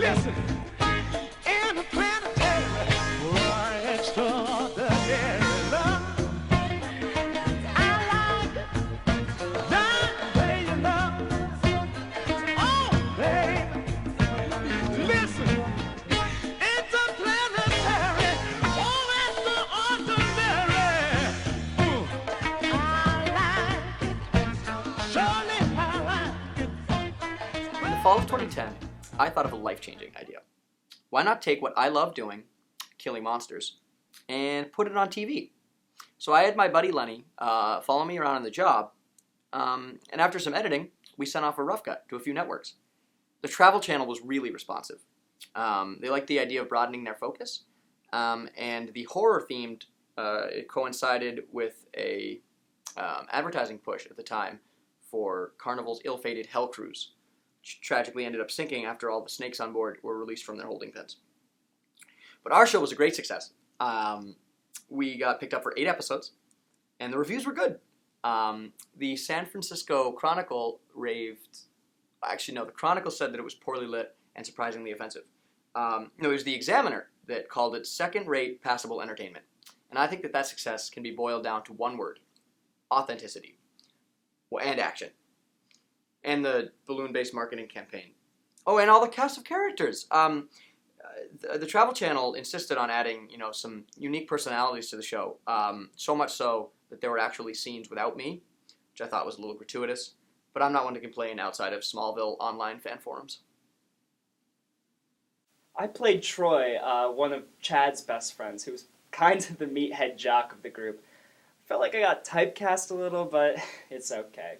Listen, in the planetary, for extraordinary love. I like that way you love. Oh, baby, listen, interplanetary, oh, extraordinary. Ooh, I like it, surely I like it. In the fall of 2010, I thought of a life-changing idea. Why not take what I love doing, killing monsters, and put it on TV? So I had my buddy Lenny follow me around on the job, and after some editing, we sent off a rough cut to a few networks. The Travel Channel was really responsive. They liked the idea of broadening their focus, and the horror-themed, it coincided with a advertising push at the time for Carnival's ill-fated Hell Cruise, which tragically ended up sinking after all the snakes on board were released from their holding pens. But our show was a great success. We got picked up for 8 episodes, and the reviews were good. The San Francisco Chronicle raved... Actually, no, the Chronicle said that it was poorly lit and surprisingly offensive. No, it was the Examiner that called it second-rate passable entertainment. And I think that success can be boiled down to one word: authenticity. Well, and action. And the balloon-based marketing campaign. Oh, and all the cast of characters. The Travel Channel insisted on adding, some unique personalities to the show. So much so that there were actually scenes without me, which I thought was a little gratuitous. But I'm not one to complain outside of Smallville online fan forums. I played Troy, one of Chad's best friends, who was kind of the meathead jock of the group. Felt like I got typecast a little, but it's okay.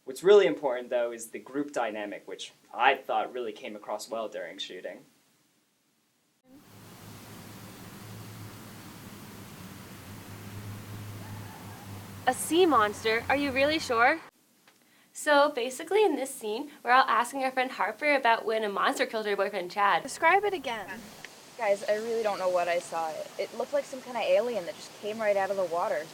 What's really important, though, is the group dynamic, which I thought really came across well during shooting. A sea monster? Are you really sure? So basically in this scene, we're all asking our friend Harper about when a monster killed her boyfriend Chad. Describe it again. Guys, I really don't know what I saw. It looked like some kind of alien that just came right out of the water.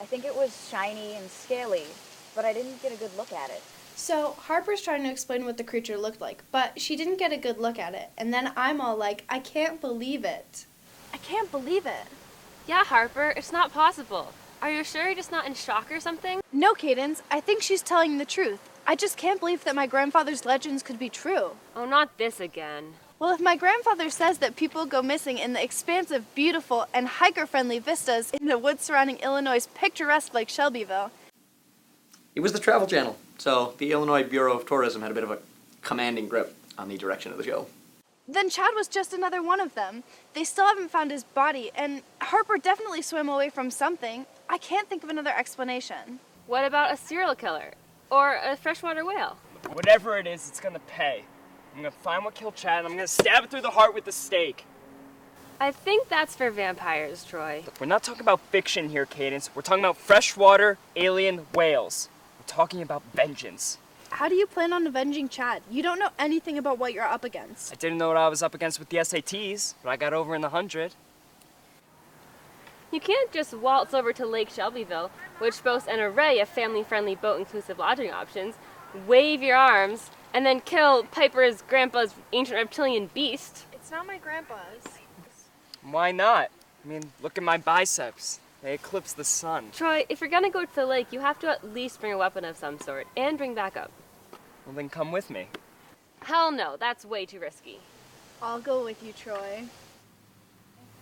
I think it was shiny and scaly, but I didn't get a good look at it. So Harper's trying to explain what the creature looked like, but she didn't get a good look at it. And then I'm all like, I can't believe it. I can't believe it. Yeah, Harper, it's not possible. Are you sure you're just not in shock or something? No, Cadence, I think she's telling the truth. I just can't believe that my grandfather's legends could be true. Oh, not this again. Well, if my grandfather says that people go missing in the expansive, beautiful, and hiker-friendly vistas in the woods surrounding Illinois' picturesque Lake Shelbyville... It was the Travel Channel, so the Illinois Bureau of Tourism had a bit of a commanding grip on the direction of the show. Then Chad was just another one of them. They still haven't found his body, and Harper definitely swam away from something. I can't think of another explanation. What about a serial killer? Or a freshwater whale? Whatever it is, it's gonna pay. I'm gonna find what killed Chad, and I'm gonna stab it through the heart with the stake. I think that's for vampires, Troy. Look, we're not talking about fiction here, Cadence. We're talking about freshwater alien whales. We're talking about vengeance. How do you plan on avenging Chad? You don't know anything about what you're up against. I didn't know what I was up against with the SATs, but I got over in the 100. You can't just waltz over to Lake Shelbyville, which boasts an array of family-friendly boat-inclusive lodging options, wave your arms, and then kill Piper's grandpa's ancient reptilian beast. It's not my grandpa's. Why not? I mean, look at my biceps. They eclipse the sun. Troy, if you're gonna go to the lake, you have to at least bring a weapon of some sort, and bring backup. Well, then come with me. Hell no, that's way too risky. I'll go with you, Troy.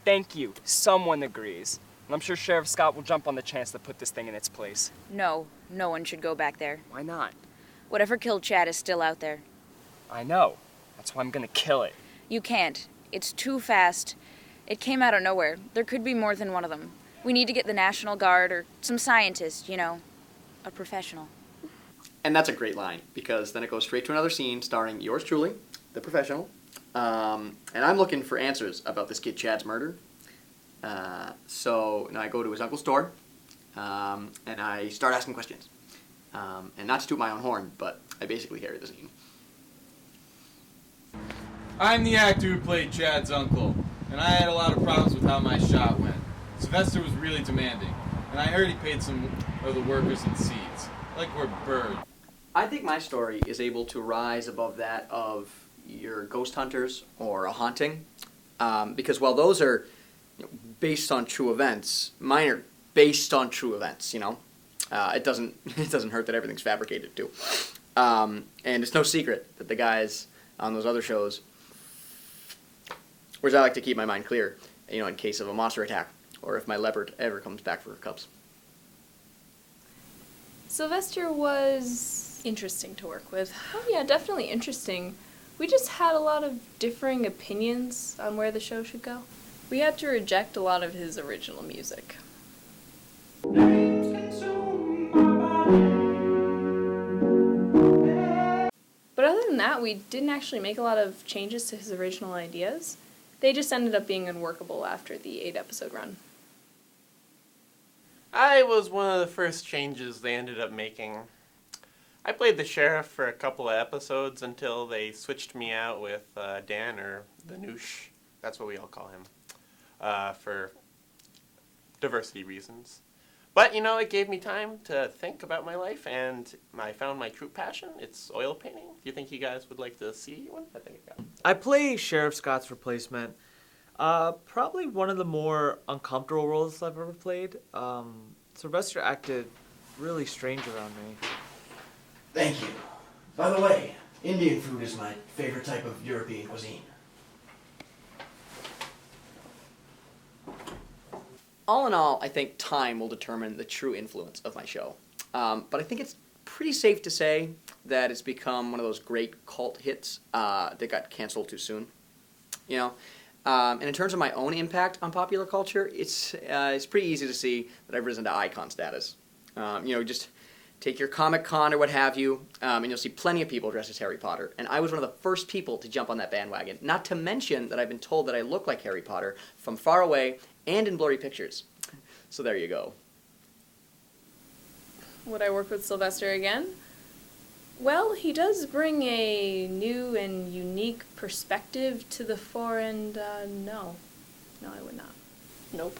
Thank you. Someone agrees. And I'm sure Sheriff Scott will jump on the chance to put this thing in its place. No one should go back there. Why not? Whatever killed Chad is still out there. I know. That's why I'm gonna kill it. You can't. It's too fast. It came out of nowhere. There could be more than one of them. We need to get the National Guard or some scientist, a professional. And that's a great line, because then it goes straight to another scene starring yours truly, the professional. And I'm looking for answers about this kid Chad's murder. So now I go to his uncle's store, and I start asking questions. And not to toot my own horn, but I basically carry the scene. I'm the actor who played Chad's uncle, and I had a lot of problems with how my shot went. Sylvester was really demanding, and I heard he paid some of the workers in seeds, like we're birds. I think my story is able to rise above that of your ghost hunters or a haunting, because while those are based on true events, mine are based on true events. It doesn't hurt that everything's fabricated too, and it's no secret that the guys on those other shows, whereas I like to keep my mind clear, in case of a monster attack or if my leopard ever comes back for her cubs. Sylvester was interesting to work with. Oh yeah, definitely interesting. We just had a lot of differing opinions on where the show should go. We had to reject a lot of his original music. But other than that, we didn't actually make a lot of changes to his original ideas. They just ended up being unworkable after the 8-episode run. I was one of the first changes they ended up making. I played the sheriff for a couple of episodes until they switched me out with Dan, or the Noosh, that's what we all call him, for diversity reasons. But, it gave me time to think about my life, and I found my true passion. It's oil painting. Do you think you guys would like to see one? I think I got it. I play Sheriff Scott's replacement. Probably one of the more uncomfortable roles I've ever played. Sylvester acted really strange around me. Thank you. By the way, Indian food is my favorite type of European cuisine. All in all, I think time will determine the true influence of my show. But I think it's pretty safe to say that it's become one of those great cult hits that got canceled too soon. And in terms of my own impact on popular culture, it's pretty easy to see that I've risen to icon status. Just take your Comic-Con or what have you, and you'll see plenty of people dressed as Harry Potter. And I was one of the first people to jump on that bandwagon. Not to mention that I've been told that I look like Harry Potter from far away and in blurry pictures. So there you go. Would I work with Sylvester again? Well, he does bring a new and unique perspective to the fore, and no. No, I would not. Nope.